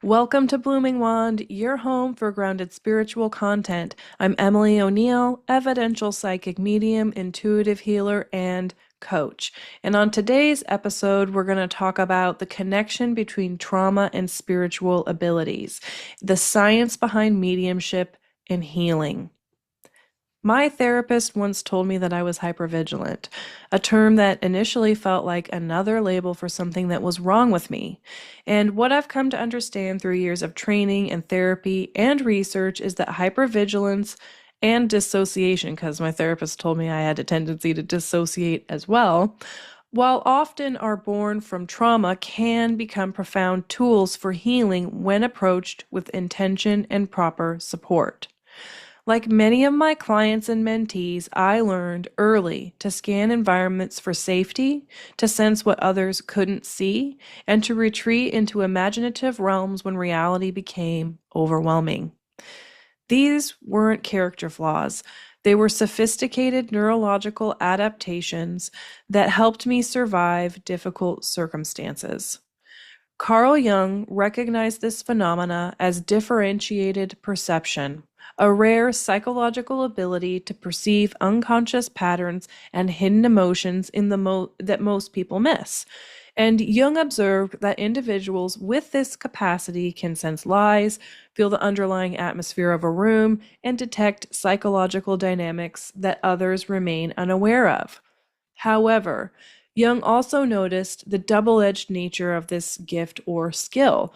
Welcome to Blooming Wand, your home for grounded spiritual content. I'm Emily O'Neill, evidential psychic medium, intuitive healer, and coach. And on today's episode, we're going to talk about the connection between trauma and spiritual abilities, the science behind mediumship and healing. My therapist once told me that I was hypervigilant, a term that initially felt like another label for something that was wrong with me. And what I've come to understand through years of training and therapy and research is that hypervigilance and dissociation, because my therapist told me I had a tendency to dissociate as well, while often are born from trauma, can become profound tools for healing when approached with intention and proper support. Like many of my clients and mentees, I learned early to scan environments for safety, to sense what others couldn't see, and to retreat into imaginative realms when reality became overwhelming. These weren't character flaws. They were sophisticated neurological adaptations that helped me survive difficult circumstances. Carl Jung recognized this phenomena as differentiated perception, a rare psychological ability to perceive unconscious patterns and hidden emotions that most people miss. And Jung observed that individuals with this capacity can sense lies, feel the underlying atmosphere of a room, and detect psychological dynamics that others remain unaware of. However, Jung also noticed the double-edged nature of this gift or skill.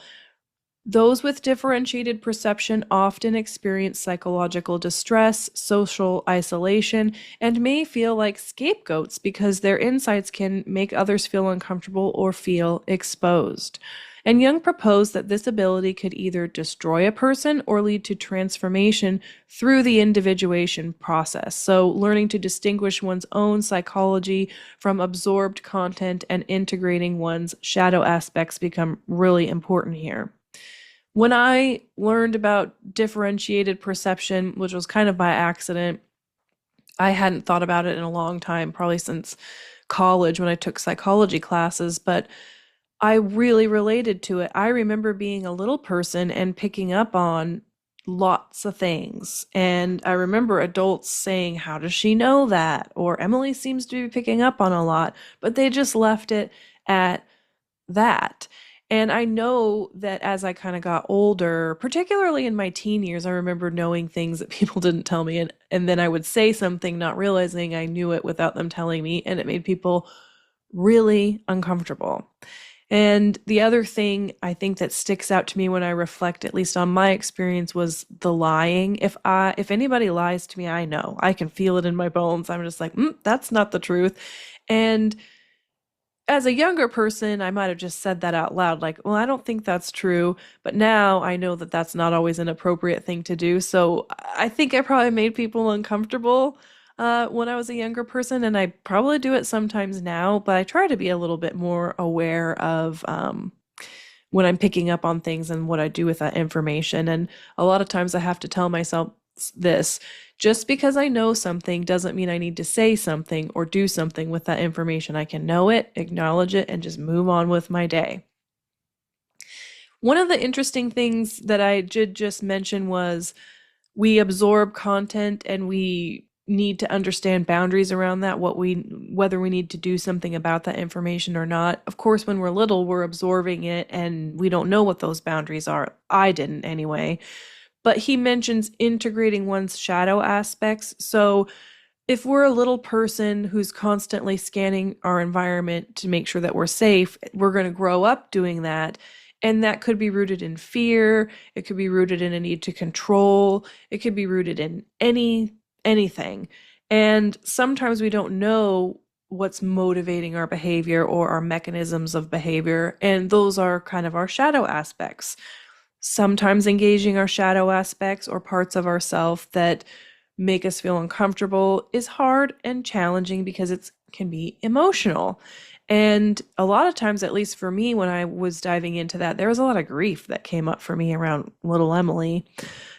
Those with differentiated perception often experience psychological distress, social isolation, and may feel like scapegoats because their insights can make others feel uncomfortable or feel exposed. And Jung proposed that this ability could either destroy a person or lead to transformation through the individuation process. So, learning to distinguish one's own psychology from absorbed content and integrating one's shadow aspects become really important here. When I learned about differentiated perception, which was kind of by accident, I hadn't thought about it in a long time, probably since college when I took psychology classes, but I really related to it. I remember being a little person and picking up on lots of things. And I remember adults saying, "How does she know that?" Or "Emily seems to be picking up on a lot," but they just left it at that. And I know that as I kind of got older, particularly in my teen years, I remember knowing things that people didn't tell me. And then I would say something not realizing I knew it without them telling me, and it made people really uncomfortable. And the other thing I think that sticks out to me when I reflect, at least on my experience, was the lying. If anybody lies to me, I know. I can feel it in my bones. I'm just like, that's not the truth. And as a younger person, I might have just said that out loud, like, well, I don't think that's true. But now I know that that's not always an appropriate thing to do. So I think I probably made people uncomfortable when I was a younger person, and I probably do it sometimes now, but I try to be a little bit more aware of when I'm picking up on things and what I do with that information. And a lot of times I have to tell myself this: just because I know something doesn't mean I need to say something or do something with that information. I can know it, acknowledge it, and just move on with my day. One of the interesting things that I did just mention was we absorb content and we need to understand boundaries around that, whether we need to do something about that information or not. Of course, when we're little, we're absorbing it and we don't know what those boundaries are. I didn't anyway. But he mentions integrating one's shadow aspects. So if we're a little person who's constantly scanning our environment to make sure that we're safe, we're going to grow up doing that. And that could be rooted in fear. It could be rooted in a need to control. It could be rooted in anything. And sometimes we don't know what's motivating our behavior or our mechanisms of behavior. And those are kind of our shadow aspects. Sometimes engaging our shadow aspects or parts of ourself that make us feel uncomfortable is hard and challenging because it can be emotional. And a lot of times, at least for me, when I was diving into that, there was a lot of grief that came up for me around little Emily.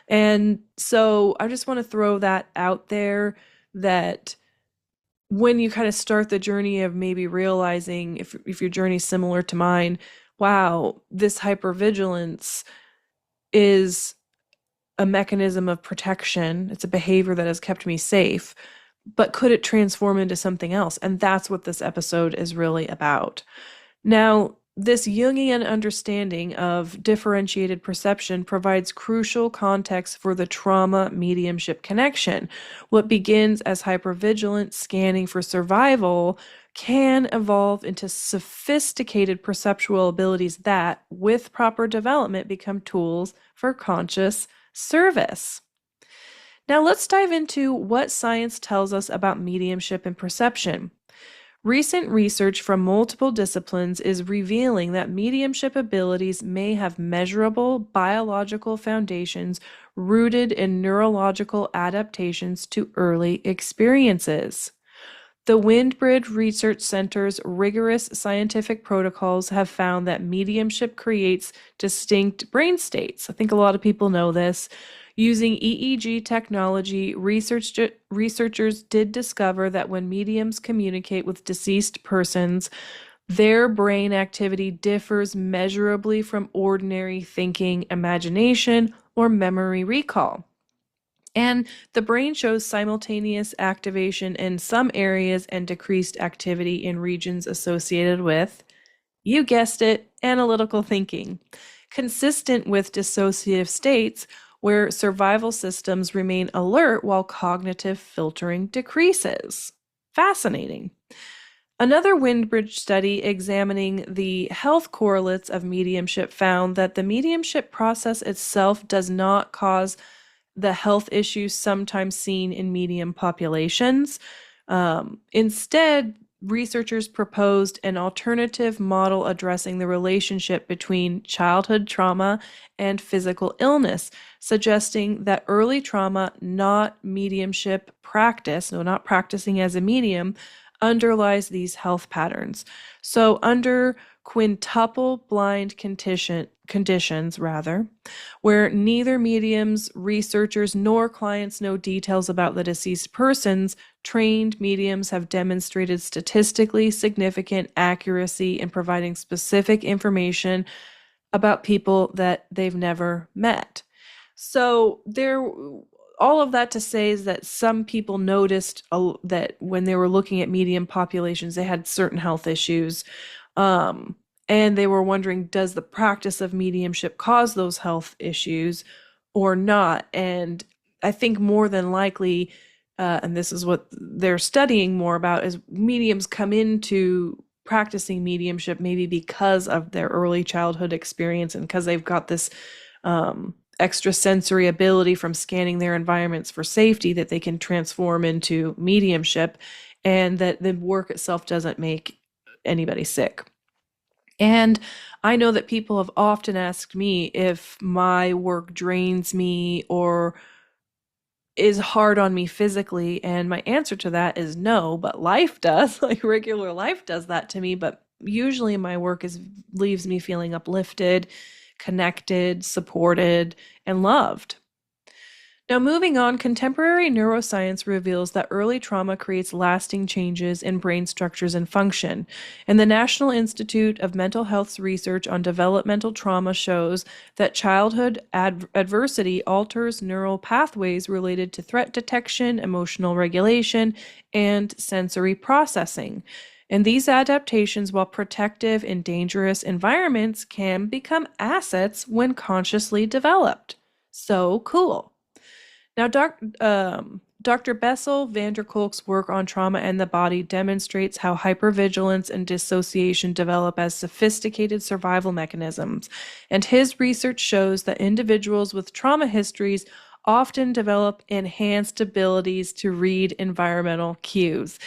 And so I just want to throw that out there, that when you kind of start the journey of maybe realizing, if your journey is similar to mine, wow, this hypervigilance is a mechanism of protection. It's a behavior that has kept me safe, but could it transform into something else? And that's what this episode is really about. Now, this Jungian understanding of differentiated perception provides crucial context for the trauma mediumship connection. What begins as hypervigilant scanning for survival can evolve into sophisticated perceptual abilities that, with proper development, become tools for conscious service. Now, let's dive into what science tells us about mediumship and perception. Recent research from multiple disciplines is revealing that mediumship abilities may have measurable biological foundations rooted in neurological adaptations to early experiences. The Windbridge Research Center's rigorous scientific protocols have found that mediumship creates distinct brain states. I think a lot of people know this. Using EEG technology, researchers did discover that when mediums communicate with deceased persons, their brain activity differs measurably from ordinary thinking, imagination, or memory recall. And the brain shows simultaneous activation in some areas and decreased activity in regions associated with, you guessed it, analytical thinking, consistent with dissociative states where survival systems remain alert while cognitive filtering decreases. Fascinating. Another Windbridge study examining the health correlates of mediumship found that the mediumship process itself does not cause the health issues sometimes seen in medium populations. Instead, researchers proposed an alternative model addressing the relationship between childhood trauma and physical illness, suggesting that early trauma, not mediumship practice, no, not practicing as a medium, underlies these health patterns. So under quintuple blind conditions, where neither mediums, researchers, nor clients know details about the deceased persons, trained mediums have demonstrated statistically significant accuracy in providing specific information about people that they've never met. So all of that to say is that some people noticed that when they were looking at medium populations, they had certain health issues. And they were wondering, does the practice of mediumship cause those health issues or not? And I think more than likely, and this is what they're studying more about, is mediums come into practicing mediumship maybe because of their early childhood experience and because they've got this extrasensory ability from scanning their environments for safety that they can transform into mediumship, and that the work itself doesn't make anybody sick. And I know that people have often asked me if my work drains me or is hard on me physically, and my answer to that is no, but life does. Like regular life does that to me, but usually my work leaves me feeling uplifted, connected, supported, and loved. Now, moving on, contemporary neuroscience reveals that early trauma creates lasting changes in brain structures and function. And the National Institute of Mental Health's research on developmental trauma shows that childhood adversity alters neural pathways related to threat detection, emotional regulation, and sensory processing. And these adaptations, while protective in dangerous environments, can become assets when consciously developed. So cool. Now, Dr. Bessel van der Kolk's work on trauma and the body demonstrates how hypervigilance and dissociation develop as sophisticated survival mechanisms, and his research shows that individuals with trauma histories often develop enhanced abilities to read environmental cues,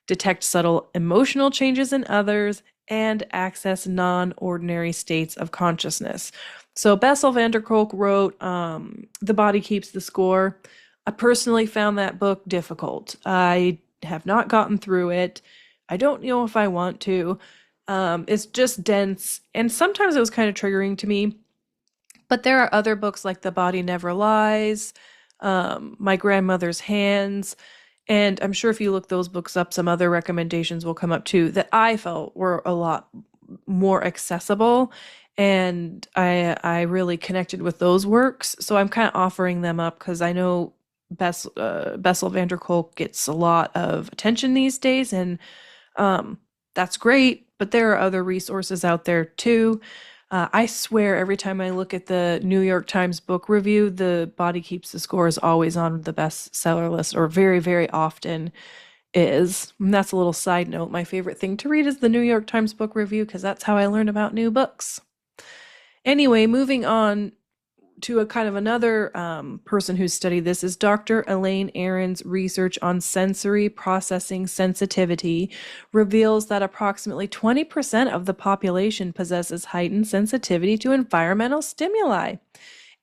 detect subtle emotional changes in others, and access non-ordinary states of consciousness. So Bessel van der Kolk wrote The Body Keeps the Score. I personally found that book difficult. I have not gotten through it. I don't know if I want to. It's just dense, and sometimes it was kind of triggering to me. But there are other books like The Body Never Lies, My Grandmother's Hands, and I'm sure if you look those books up, some other recommendations will come up too that I felt were a lot more accessible, and I really connected with those works. So I'm kind of offering them up because I know Bessel van der Kolk gets a lot of attention these days, and um, that's great. But there are other resources out there too. I swear every time I look at the New York Times book review, The Body Keeps the Score is always on the bestseller list, or very, very often is. And that's a little side note. My favorite thing to read is the New York Times book review because that's how I learn about new books. Anyway, moving on to a kind of another person who studied this is Dr. Elaine Aron's research on sensory processing sensitivity reveals that approximately 20% of the population possesses heightened sensitivity to environmental stimuli.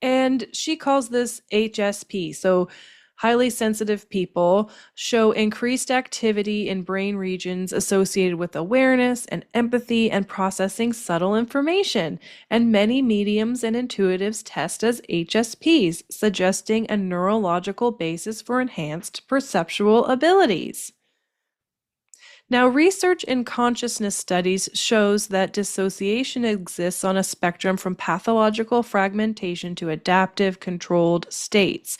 And she calls this HSP. So highly sensitive people show increased activity in brain regions associated with awareness and empathy and processing subtle information. And many mediums and intuitives test as HSPs, suggesting a neurological basis for enhanced perceptual abilities. Now, research in consciousness studies shows that dissociation exists on a spectrum from pathological fragmentation to adaptive, controlled states.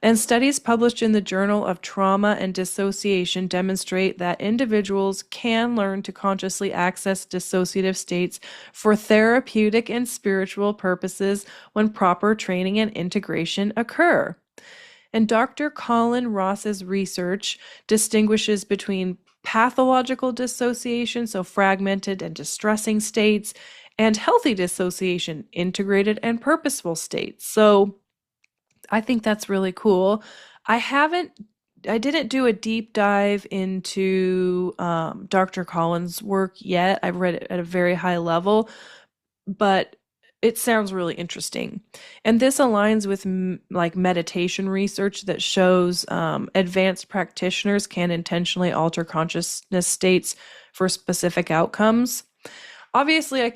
And studies published in the Journal of Trauma and Dissociation demonstrate that individuals can learn to consciously access dissociative states for therapeutic and spiritual purposes when proper training and integration occur. And Dr. Colin Ross's research distinguishes between pathological dissociation, so fragmented and distressing states, and healthy dissociation, integrated and purposeful states. So I think that's really cool. I didn't do a deep dive into Dr. Collins' work yet. I've read it at a very high level, but it sounds really interesting. And this aligns with like meditation research that shows advanced practitioners can intentionally alter consciousness states for specific outcomes. Obviously,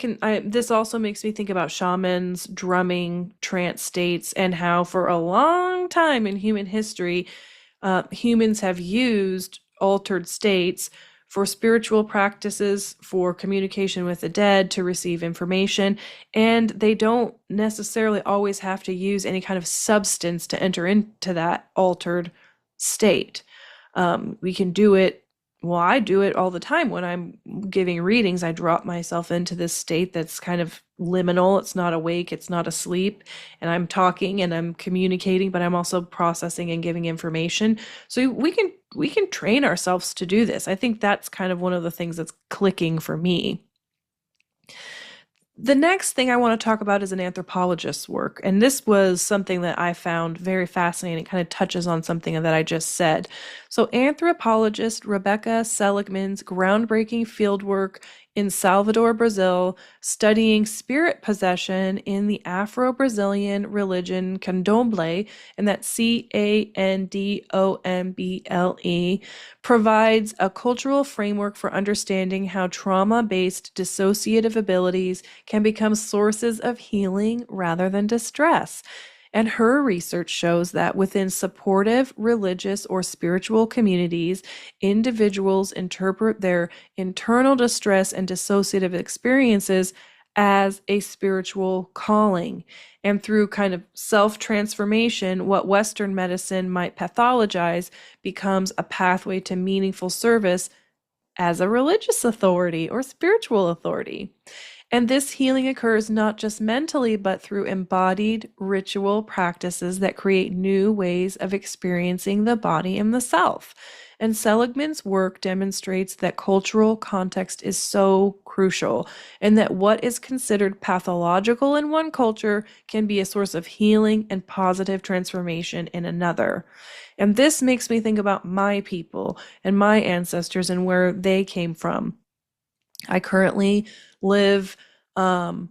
this also makes me think about shamans, drumming, trance states, and how for a long time in human history, humans have used altered states for spiritual practices, for communication with the dead, to receive information, and they don't necessarily always have to use any kind of substance to enter into that altered state. We can do it. Well, I do it all the time when I'm giving readings. I drop myself into this state that's kind of liminal. It's not awake, it's not asleep, and I'm talking and I'm communicating, but I'm also processing and giving information. So we can train ourselves to do this. I think that's kind of one of the things that's clicking for me. The next thing I want to talk about is an anthropologist's work. And this was something that I found very fascinating. It kind of touches on something that I just said. So, anthropologist Rebecca Seligman's groundbreaking fieldwork in Salvador, Brazil, studying spirit possession in the Afro-Brazilian religion Candomblé, and that's Candomble, provides a cultural framework for understanding how trauma-based dissociative abilities can become sources of healing rather than distress. And her research shows that within supportive religious or spiritual communities, individuals interpret their internal distress and dissociative experiences as a spiritual calling. And through kind of self-transformation, what Western medicine might pathologize becomes a pathway to meaningful service as a religious authority or spiritual authority. And this healing occurs not just mentally, but through embodied ritual practices that create new ways of experiencing the body and the self. And Seligman's work demonstrates that cultural context is so crucial, and that what is considered pathological in one culture can be a source of healing and positive transformation in another. And this makes me think about my people and my ancestors and where they came from. I currently live on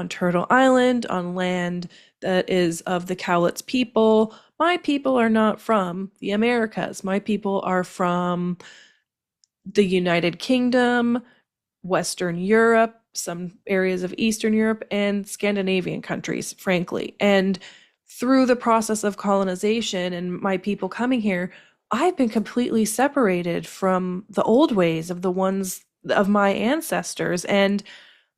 Turtle Island, on land that is of the Cowlitz people. My people are not from the Americas. My people are from the United Kingdom, Western Europe, some areas of Eastern Europe, and Scandinavian countries, frankly. And through the process of colonization and my people coming here, I've been completely separated from the old ways of the ones of my ancestors. And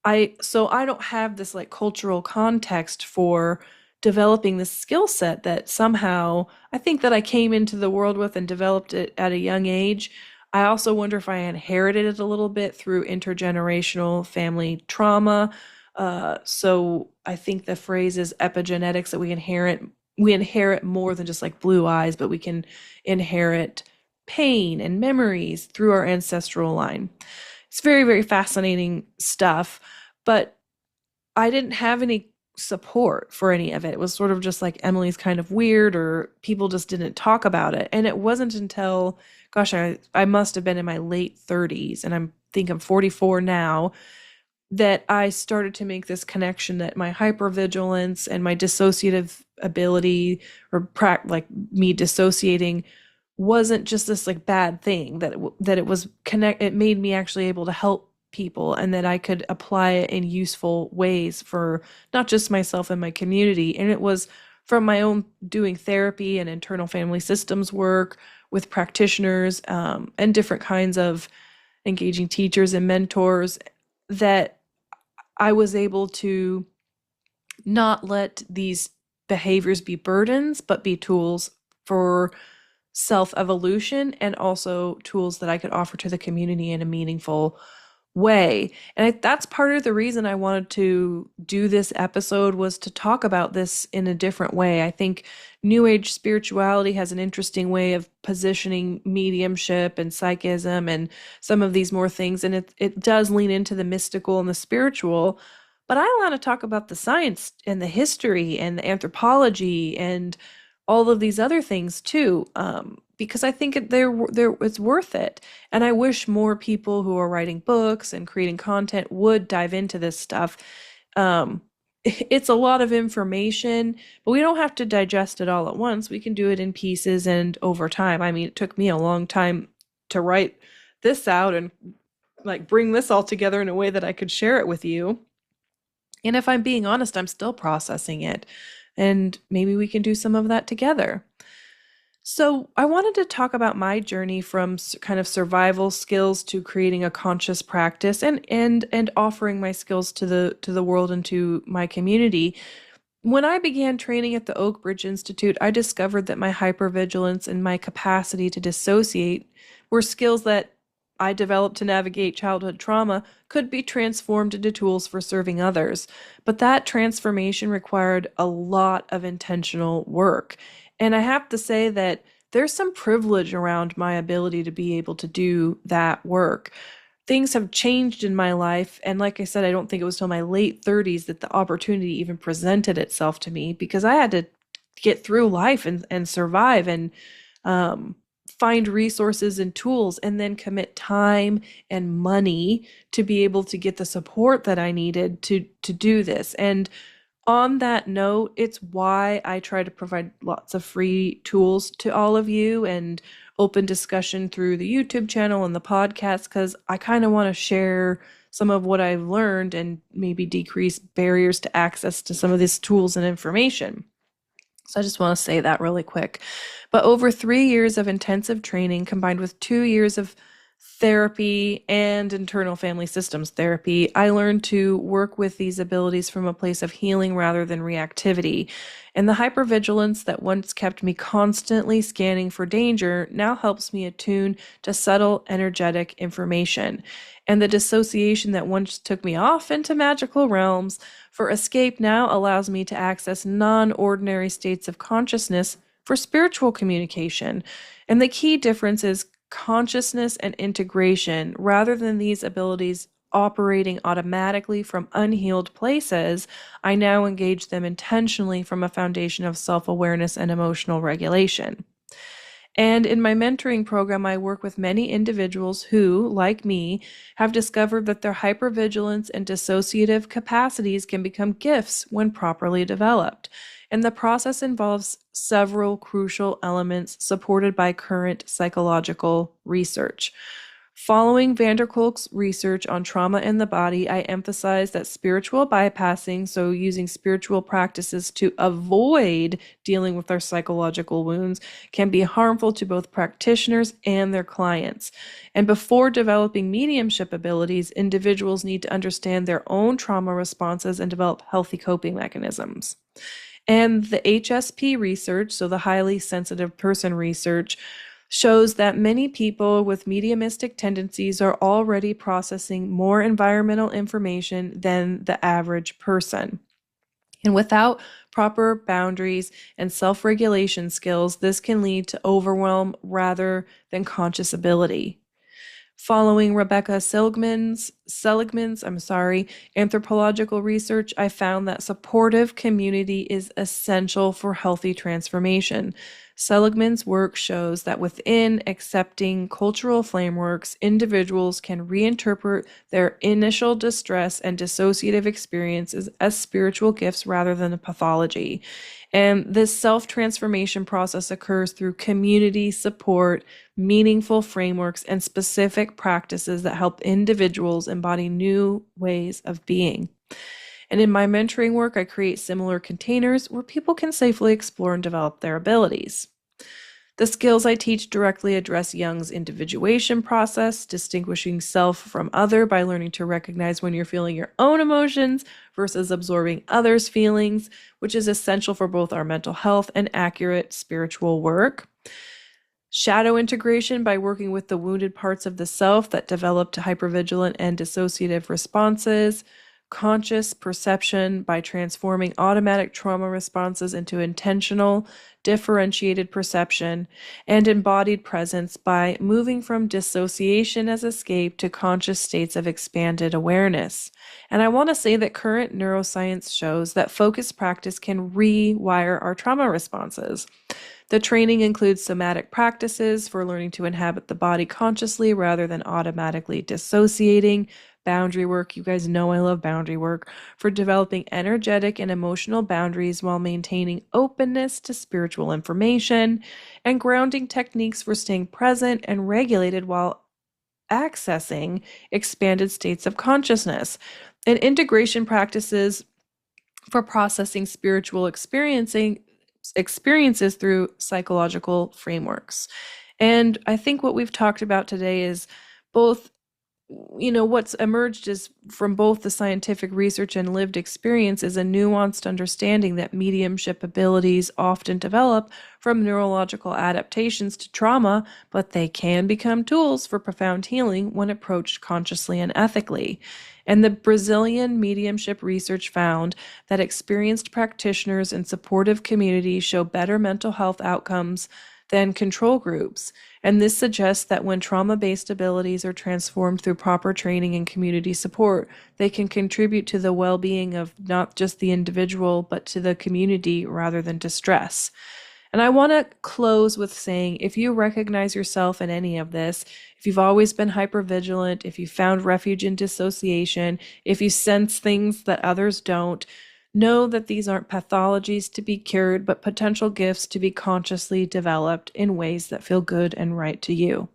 I don't have this like cultural context for developing this skill set that somehow I think that I came into the world with and developed it at a young age. I also wonder if I inherited it a little bit through intergenerational family trauma. So I think the phrase is epigenetics, that we inherit more than just like blue eyes, but we can inherit pain and memories through our ancestral line. It's very, very fascinating stuff, but I didn't have any support for any of it. It was sort of just like Emily's kind of weird, or people just didn't talk about it. And it wasn't until, gosh, I must have been in my late 30s, and I'm 44 now, that I started to make this connection that my hypervigilance and my dissociative ability, or like me dissociating, wasn't just this like bad thing, that it was it made me actually able to help people, and that I could apply it in useful ways for not just myself and my community. And it was from my own doing therapy and internal family systems work with practitioners, and different kinds of engaging teachers and mentors, that I was able to not let these behaviors be burdens, but be tools for self evolution, and also tools that I could offer to the community in a meaningful way. And that's part of the reason I wanted to do this episode, was to talk about this in a different way. I think New Age spirituality has an interesting way of positioning mediumship and psychism and some of these more things, and it does lean into the mystical and the spiritual. But I want to talk about the science and the history and the anthropology and all of these other things too, because I think it's worth it. And I wish more people who are writing books and creating content would dive into this stuff. It's a lot of information, but we don't have to digest it all at once. We can do it in pieces and over time. I mean, it took me a long time to write this out and like bring this all together in a way that I could share it with you. And if I'm being honest, I'm still processing it. And maybe we can do some of that together. So I wanted to talk about my journey from kind of survival skills to creating a conscious practice, and offering my skills to the world and to my community. When I began training at the Oak Ridge Institute, I discovered that my hypervigilance and my capacity to dissociate were skills that I developed to navigate childhood trauma could be transformed into tools for serving others. But that transformation required a lot of intentional work. And I have to say that there's some privilege around my ability to be able to do that work. Things have changed in my life. And like I said, I don't think it was till my late 30s that the opportunity even presented itself to me, because I had to get through life and survive, and find resources and tools, and then commit time and money to be able to get the support that I needed to do this. And on that note, it's why I try to provide lots of free tools to all of you, and open discussion through the YouTube channel and the podcast, because I kind of want to share some of what I've learned and maybe decrease barriers to access to some of these tools and information. So I just want to say that really quick. But over 3 years of intensive training, combined with 2 years of therapy and internal family systems therapy, I learned to work with these abilities from a place of healing rather than reactivity. And the hypervigilance that once kept me constantly scanning for danger now helps me attune to subtle energetic information. And the dissociation that once took me off into magical realms for escape now allows me to access non-ordinary states of consciousness for spiritual communication. And the key difference is consciousness and integration. Rather than these abilities operating automatically from unhealed places, I now engage them intentionally from a foundation of self-awareness and emotional regulation. And in my mentoring program, I work with many individuals who, like me, have discovered that their hypervigilance and dissociative capacities can become gifts when properly developed. And the process involves several crucial elements supported by current psychological research. Following van der Kolk's research on trauma in the body, I emphasize that spiritual bypassing, so using spiritual practices to avoid dealing with our psychological wounds, can be harmful to both practitioners and their clients. And before developing mediumship abilities, individuals need to understand their own trauma responses and develop healthy coping mechanisms. And the HSP research, so the highly sensitive person research, shows that many people with mediumistic tendencies are already processing more environmental information than the average person. And without proper boundaries and self-regulation skills, this can lead to overwhelm rather than conscious ability. Following Rebecca Seligman's anthropological research, I found that supportive community is essential for healthy transformation. Seligman's work shows that within accepting cultural frameworks, individuals can reinterpret their initial distress and dissociative experiences as spiritual gifts rather than a pathology. And this self-transformation process occurs through community support, meaningful frameworks, and specific practices that help individuals embody new ways of being. And in my mentoring work, I create similar containers where people can safely explore and develop their abilities. The skills I teach directly address Jung's individuation process, distinguishing self from other by learning to recognize when you're feeling your own emotions versus absorbing others' feelings, which is essential for both our mental health and accurate spiritual work. Shadow integration by working with the wounded parts of the self that develop to hypervigilant and dissociative responses. Conscious perception by transforming automatic trauma responses into intentional, differentiated perception, and embodied presence by moving from dissociation as escape to conscious states of expanded awareness. And I want to say that current neuroscience shows that focused practice can rewire our trauma responses. The training includes somatic practices for learning to inhabit the body consciously rather than automatically dissociating. Boundary work, you guys know I love boundary work, for developing energetic and emotional boundaries while maintaining openness to spiritual information, and grounding techniques for staying present and regulated while accessing expanded states of consciousness, and integration practices for processing spiritual experiences through psychological frameworks. And I think what we've talked about today is both, what's emerged is from both the scientific research and lived experience is a nuanced understanding that mediumship abilities often develop from neurological adaptations to trauma, but they can become tools for profound healing when approached consciously and ethically. And the Brazilian mediumship research found that experienced practitioners and supportive communities show better mental health outcomes than control groups. And this suggests that when trauma-based abilities are transformed through proper training and community support, they can contribute to the well-being of not just the individual, but to the community rather than distress. And I want to close with saying, if you recognize yourself in any of this, if you've always been hypervigilant, if you found refuge in dissociation, if you sense things that others don't, know that these aren't pathologies to be cured, but potential gifts to be consciously developed in ways that feel good and right to you.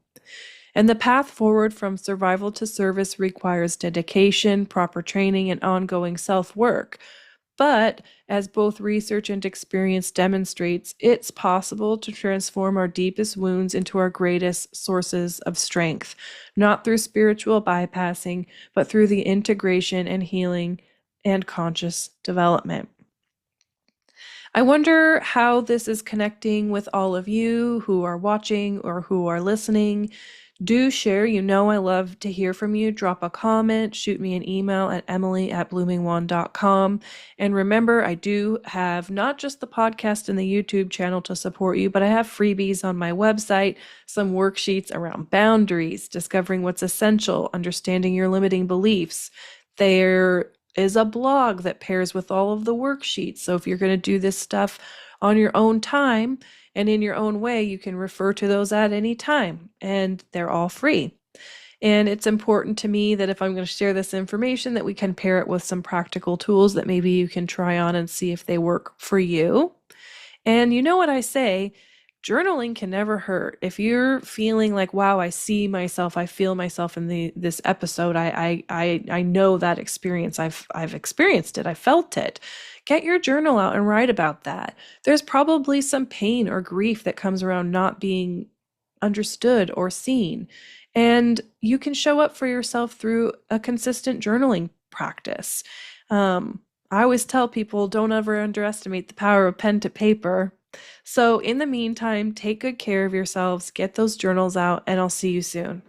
And the path forward from survival to service requires dedication, proper training, and ongoing self-work. But as both research and experience demonstrates, it's possible to transform our deepest wounds into our greatest sources of strength, not through spiritual bypassing, but through the integration and healing and conscious development. I wonder how this is connecting with all of you who are watching or who are listening. Do share. I love to hear from you. Drop a comment, shoot me an email at emily@bloomingwand.com. And remember, I do have not just the podcast and the YouTube channel to support you, but I have freebies on my website, some worksheets around boundaries, discovering what's essential, understanding your limiting beliefs. There is a blog that pairs with all of the worksheets. So if you're going to do this stuff on your own time and in your own way, you can refer to those at any time, and they're all free. And it's important to me that if I'm going to share this information, that we can pair it with some practical tools that maybe you can try on and see if they work for you. And you know what I say, Journaling can never hurt. If you're feeling like, wow, I see myself, I feel myself in this episode, I know that experience. I've experienced it, I felt it. Get your journal out and write about that. There's probably some pain or grief that comes around not being understood or seen. And you can show up for yourself through a consistent journaling practice. I always tell people, don't ever underestimate the power of pen to paper. So, in the meantime, take good care of yourselves, get those journals out, and I'll see you soon.